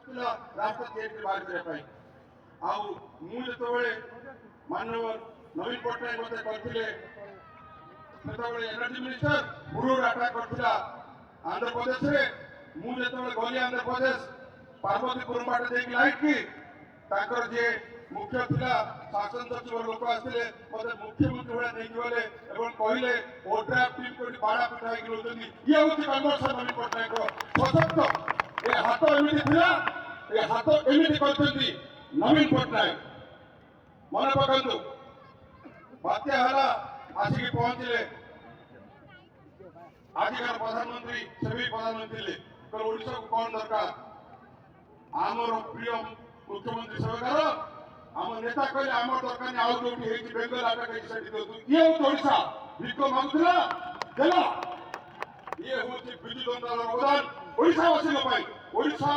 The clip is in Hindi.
राष्ट्र तियारी बाहर करने आते मानव नवीन पट्टनायक मत करते एनर्जी मिनिस्टर गुरुर अटाक करता आंध्र प्रदेश मुझे गली आंध्र प्रदेश पार्वतीपुर बाटे लाइट की जे मुख्य थिला शासन सचिव लोक आसते मत मुख्यमंत्री भाया नहीं गले कहले ओड्राफ्ट टीम को बाड़ा पिटा ये हूँ कन्वर्सन नवीन पट्टनायक सशक्त ए हाथ एमती थिला ए हाथ एमती करते नवीन पट्टनायक मन पकातु बात्या है आसिक पहुंचले आजिकार प्रधानमंत्री से भी प्रधानमंत्री ओडिशा को कौन दरकार आमर प्रिय मुख्यमंत्री सरकार आम नेता कहले आम दरकार आउ जो बेंगल आटा ये हूँ ओडिशा भिक मांगुला देला ये हूँ विद्युत अवदान ओडिशावासी ओडिशा